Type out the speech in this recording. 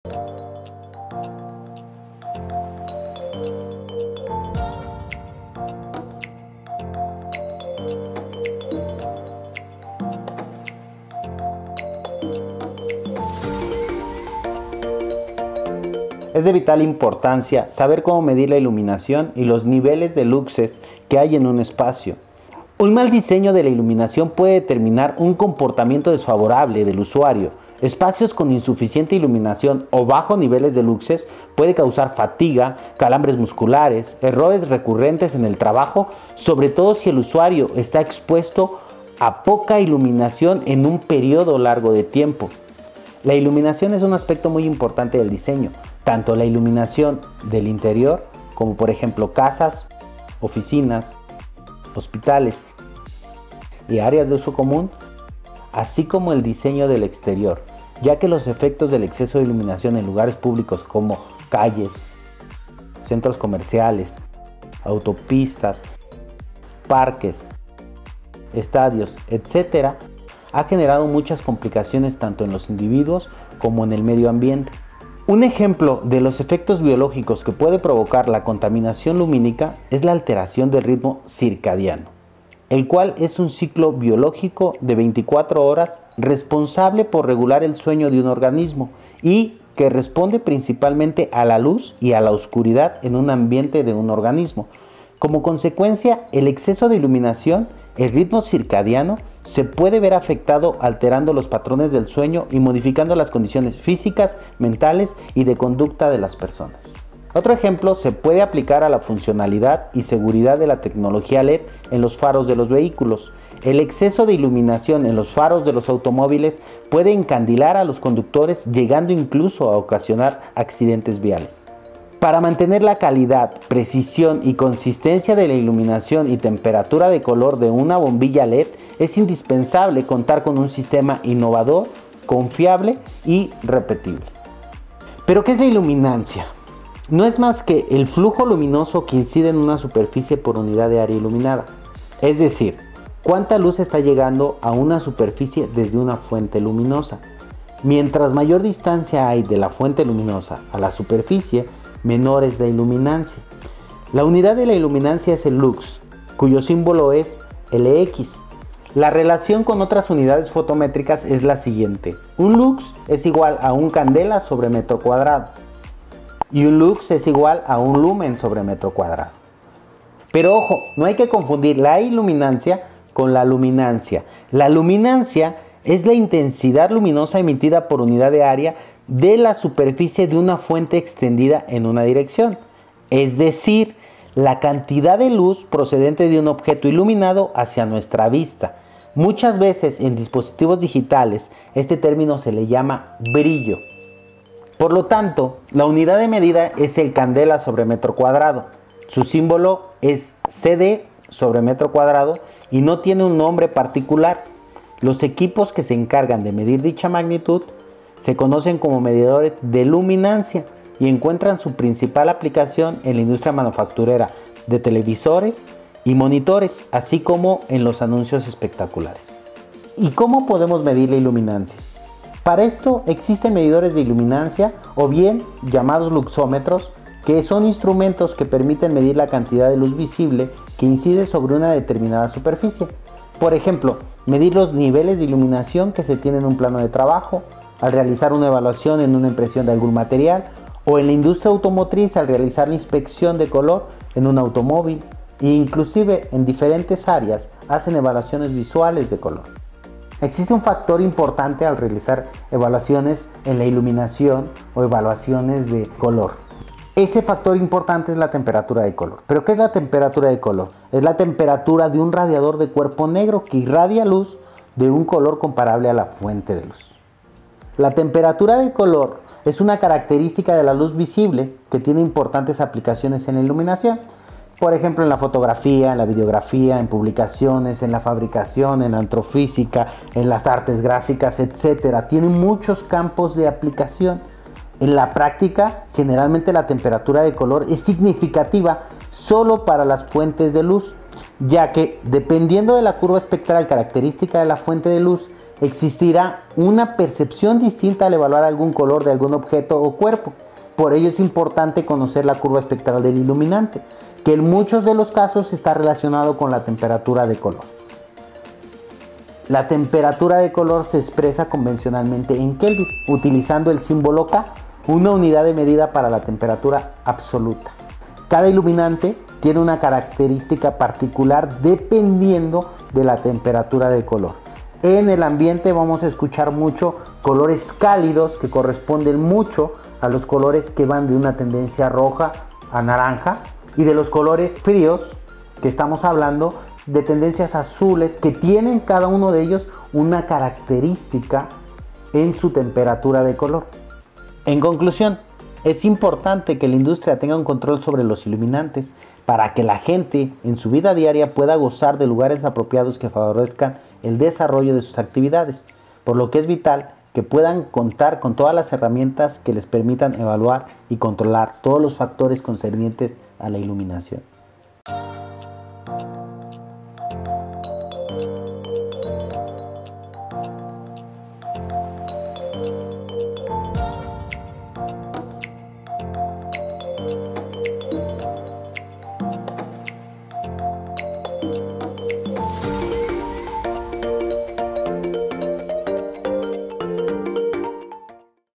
Es de vital importancia saber cómo medir la iluminación y los niveles de luxes que hay en un espacio. Un mal diseño de la iluminación puede determinar un comportamiento desfavorable del usuario. Espacios con insuficiente iluminación o bajos niveles de luxes puede causar fatiga, calambres musculares, errores recurrentes en el trabajo, sobre todo si el usuario está expuesto a poca iluminación en un periodo largo de tiempo. La iluminación es un aspecto muy importante del diseño, tanto la iluminación del interior, como por ejemplo casas, oficinas, hospitales y áreas de uso común, así como el diseño del exterior, ya que los efectos del exceso de iluminación en lugares públicos como calles, centros comerciales, autopistas, parques, estadios, etc., ha generado muchas complicaciones tanto en los individuos como en el medio ambiente. Un ejemplo de los efectos biológicos que puede provocar la contaminación lumínica es la alteración del ritmo circadiano, el cual es un ciclo biológico de 24 horas responsable por regular el sueño de un organismo y que responde principalmente a la luz y a la oscuridad en un ambiente de un organismo. Como consecuencia, el exceso de iluminación, el ritmo circadiano, se puede ver afectado alterando los patrones del sueño y modificando las condiciones físicas, mentales y de conducta de las personas. Otro ejemplo se puede aplicar a la funcionalidad y seguridad de la tecnología LED en los faros de los vehículos. El exceso de iluminación en los faros de los automóviles puede encandilar a los conductores, llegando incluso a ocasionar accidentes viales. Para mantener la calidad, precisión y consistencia de la iluminación y temperatura de color de una bombilla LED, es indispensable contar con un sistema innovador, confiable y repetible. ¿Pero qué es la iluminancia? No es más que el flujo luminoso que incide en una superficie por unidad de área iluminada. Es decir, cuánta luz está llegando a una superficie desde una fuente luminosa. Mientras mayor distancia hay de la fuente luminosa a la superficie, menor es la iluminancia. La unidad de la iluminancia es el lux, cuyo símbolo es Lx. La relación con otras unidades fotométricas es la siguiente. Un lux es igual a un candela sobre metro cuadrado y un lux es igual a un lumen sobre metro cuadrado. Pero ojo, no hay que confundir la iluminancia con la luminancia. La luminancia es la intensidad luminosa emitida por unidad de área de la superficie de una fuente extendida en una dirección, es decir, la cantidad de luz procedente de un objeto iluminado hacia nuestra vista. Muchas veces en dispositivos digitales este término se le llama brillo. Por lo tanto, la unidad de medida es el candela sobre metro cuadrado. Su símbolo es CD sobre metro cuadrado y no tiene un nombre particular. Los equipos que se encargan de medir dicha magnitud se conocen como medidores de luminancia y encuentran su principal aplicación en la industria manufacturera de televisores y monitores, así como en los anuncios espectaculares. ¿Y cómo podemos medir la iluminancia? Para esto existen medidores de iluminancia o bien llamados luxómetros, que son instrumentos que permiten medir la cantidad de luz visible que incide sobre una determinada superficie. Por ejemplo, medir los niveles de iluminación que se tienen en un plano de trabajo, al realizar una evaluación en una impresión de algún material, o en la industria automotriz al realizar la inspección de color en un automóvil, e inclusive en diferentes áreas hacen evaluaciones visuales de color. Existe un factor importante al realizar evaluaciones en la iluminación o evaluaciones de color. Ese factor importante es la temperatura de color. ¿Pero qué es la temperatura de color? Es la temperatura de un radiador de cuerpo negro que irradia luz de un color comparable a la fuente de luz. La temperatura de color es una característica de la luz visible que tiene importantes aplicaciones en la iluminación. Por ejemplo, en la fotografía, en la videografía, en publicaciones, en la fabricación, en la astrofísica, en las artes gráficas, etc. Tiene muchos campos de aplicación. En la práctica, generalmente la temperatura de color es significativa solo para las fuentes de luz, ya que dependiendo de la curva espectral característica de la fuente de luz, existirá una percepción distinta al evaluar algún color de algún objeto o cuerpo. Por ello es importante conocer la curva espectral del iluminante, que en muchos de los casos está relacionado con la temperatura de color. La temperatura de color se expresa convencionalmente en Kelvin, utilizando el símbolo K, una unidad de medida para la temperatura absoluta. Cada iluminante tiene una característica particular dependiendo de la temperatura de color. En el ambiente vamos a escuchar mucho colores cálidos que corresponden mucho a los colores que van de una tendencia roja a naranja, y de los colores fríos que estamos hablando de tendencias azules, que tienen cada uno de ellos una característica en su temperatura de color. En conclusión, es importante que la industria tenga un control sobre los iluminantes para que la gente en su vida diaria pueda gozar de lugares apropiados que favorezcan el desarrollo de sus actividades, por lo que es vital que puedan contar con todas las herramientas que les permitan evaluar y controlar todos los factores concernientes a la iluminación.